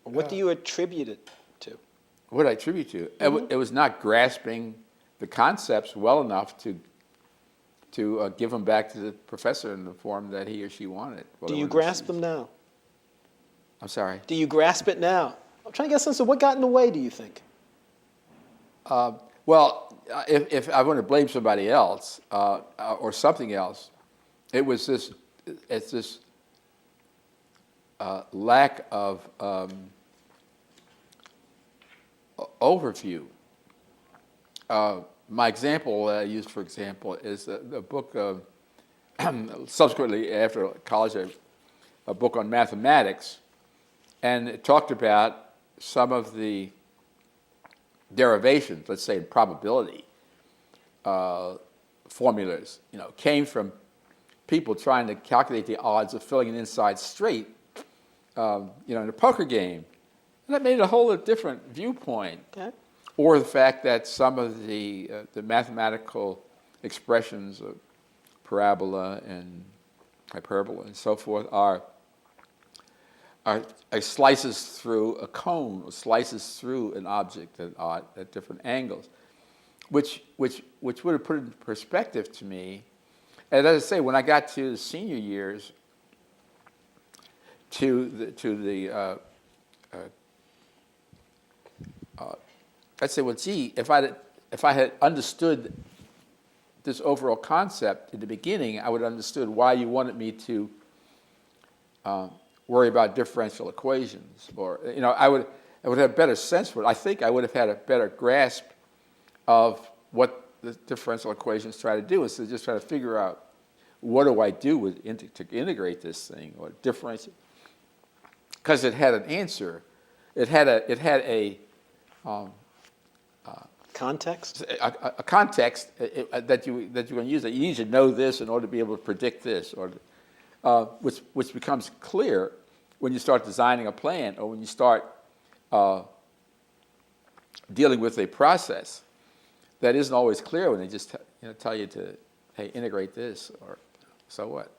What do you attribute it to? What I attribute to it was not grasping the concepts well enough to give them back to the professor in the form that he or she wanted. Do you grasp them now? I'm sorry? Do you grasp it now? I'm trying to get a sense of what got in the way, do you think? Well, if I want to blame somebody else or something else, it's this lack of overview. My example that I used, for example, is the book subsequently after college, a book on mathematics, and it talked about some of the derivations, let's say in probability formulas, came from people trying to calculate the odds of filling an inside straight, in a poker game. And that made a whole different viewpoint. Okay. Or the fact that some of the mathematical expressions of parabola and hyperbola and so forth are slices through a cone, or slices through an object at different angles, which would have put it in perspective to me. And as I say, when I got to the senior years, I'd say, well, gee, if I had understood this overall concept in the beginning, I would have understood why you wanted me to worry about differential equations, or I would have a better sense for it. I think I would have had a better grasp of what the differential equations try to do, is to just try to figure out what do I do with to integrate this thing or differentiate, because it had an answer, it had a Context? a context that you're going to use. That you need to know this in order to be able to predict this, or which becomes clear when you start designing a plan, or when you start dealing with a process that isn't always clear when they just tell you to, hey, integrate this, or so what.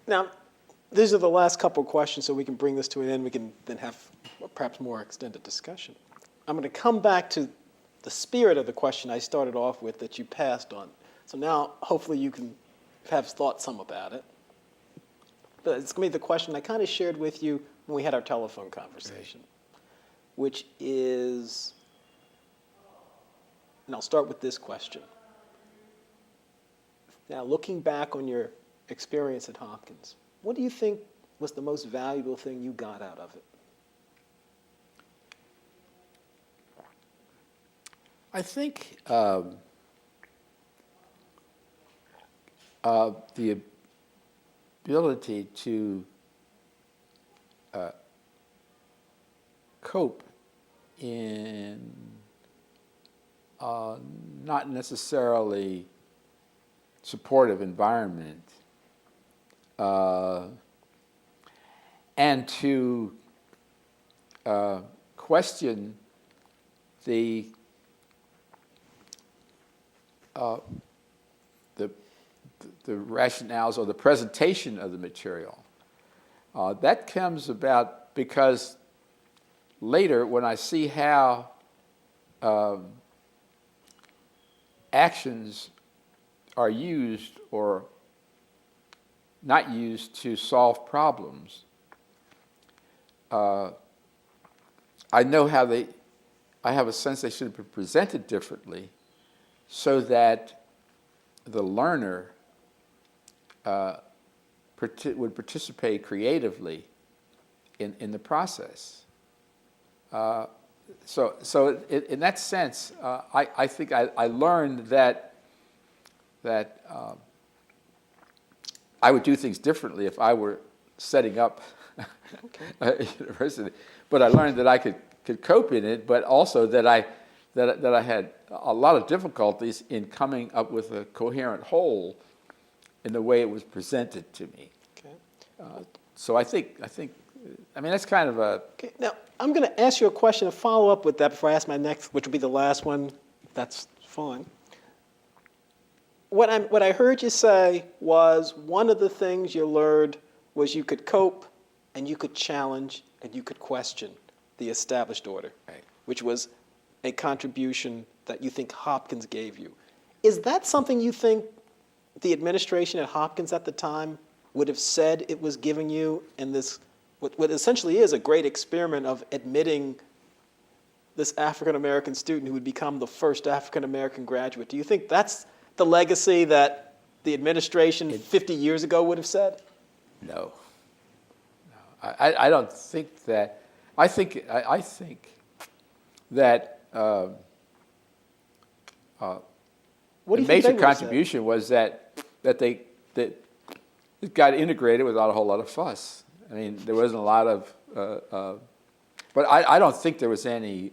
Now, these are the last couple of questions, so we can bring this to an end. We can then have perhaps more extended discussion. I'm going to come back to the spirit of the question I started off with that you passed on. So now, hopefully, you can have thought some about it. But it's going to be the question I kind of shared with you when we had our telephone conversation, which is, and I'll start with this question. Now, looking back on your experience at Hopkins, what do you think was the most valuable thing you got out of it? I think the ability to cope in not necessarily supportive environment, and to question the rationales or the presentation of the material. That comes about because later, when I see how actions are used or not used to solve problems, I know how I have a sense they should have been presented differently, so that the learner would participate creatively in the process. So in that sense, I think I learned that I would do things differently if I were setting up a university. But I learned that I could cope in it, but also that I had a lot of difficulties in coming up with a coherent whole in the way it was presented to me. Okay. So I mean, that's kind of a... Okay. Now, I'm going to ask you a question to follow up with that before I ask my next, which will be the last one. That's fine. What I heard you say was one of the things you learned was you could cope and you could challenge and you could question the established order, right, which was a contribution that you think Hopkins gave you. Is that something you think the administration at Hopkins at the time would have said it was giving you in this, what essentially is a great experiment of admitting this African-American student who would become the first African-American graduate? Do you think that's the legacy that the administration 50 years ago would have said? No. I don't think that. I think that What do the you think major they would have contribution was that it got integrated without a whole lot of fuss. I mean, there wasn't a lot of, but I don't think there was any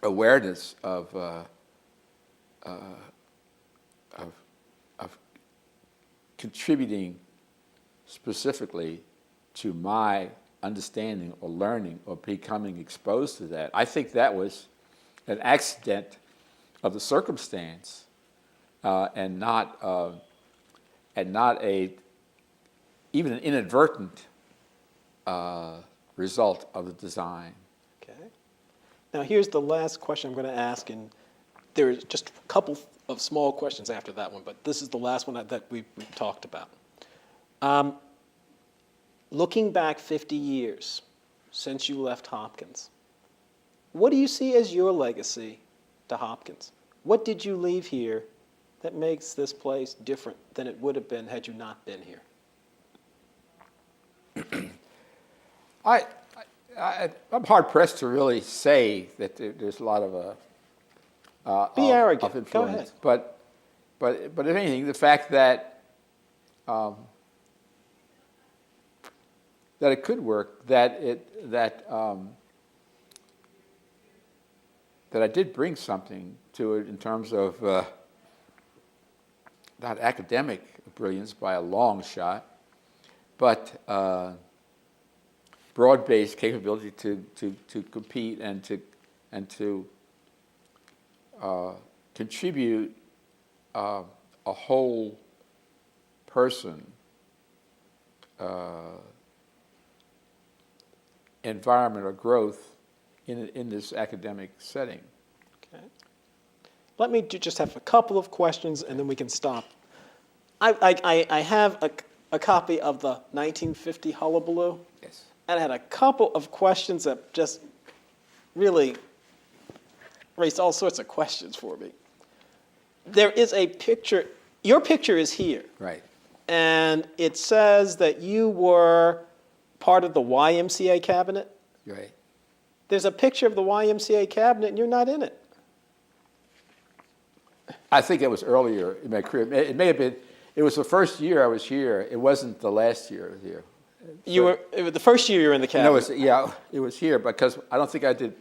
awareness of contributing specifically to my understanding or learning or becoming exposed to that. I think that was an accident of the circumstance, and not even an inadvertent result of the design. Okay. Now here's the last question I'm going to ask, and there's just a couple of small questions after that one, but this is the last one that we've talked about. Looking back 50 years since you left Hopkins, what do you see as your legacy to Hopkins? What did you leave here that makes this place different than it would have been had you not been here? I'm hard pressed to really say that there's a lot of Be arrogant. of Go influence. ahead. But if anything, the fact that that it could work, that I did bring something to it in terms of not academic brilliance by a long shot, but broad-based capability to compete and to contribute a whole person environment or growth in this academic setting. Okay. Let me just have a couple of questions, and then we can stop. I have a copy of the 1950 Hullabaloo. Yes. And I had a couple of questions that just really raised all sorts of questions for me. There is a picture, your picture is here. Right. And it says that you were part of the YMCA cabinet. Right. There's a picture of the YMCA cabinet and you're not in it. I think it was earlier in my career. It may have been, it was the first year I was here. It wasn't the last year I was here. It was the first year you were in the cabinet. No, it was here because I don't think I did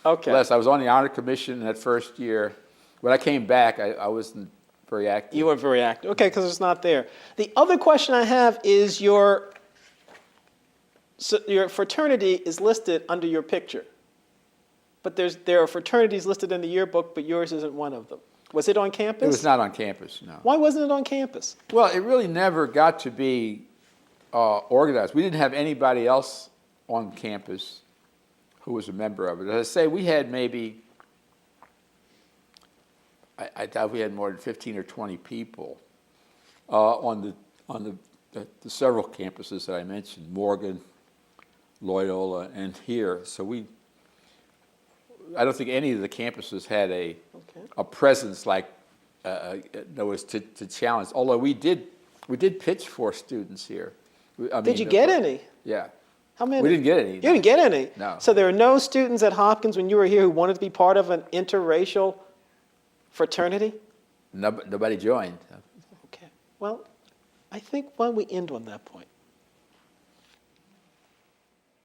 Okay. less. I was on the honor commission that first year. When I came back, I wasn't very active. You weren't very active. Okay, because it's not there. The other question I have is your fraternity is listed under your picture. But there are fraternities listed in the yearbook, but yours isn't one of them. Was it on campus? It was not on campus, no. Why wasn't it on campus? Well, it really never got to be organized. We didn't have anybody else on campus who was a member of it. As I say, we had maybe, I doubt we had more than 15 or 20 people on the several campuses that I mentioned, Morgan, Loyola, and here. So I don't think any of the campuses had a presence like was to challenge. Although we did pitch for students here. Did you get any? Yeah. How many? We didn't get any. You didn't get any? No. So there were no students at Hopkins when you were here who wanted to be part of an interracial fraternity? Nobody joined. Okay. Well, I think why don't we end on that point?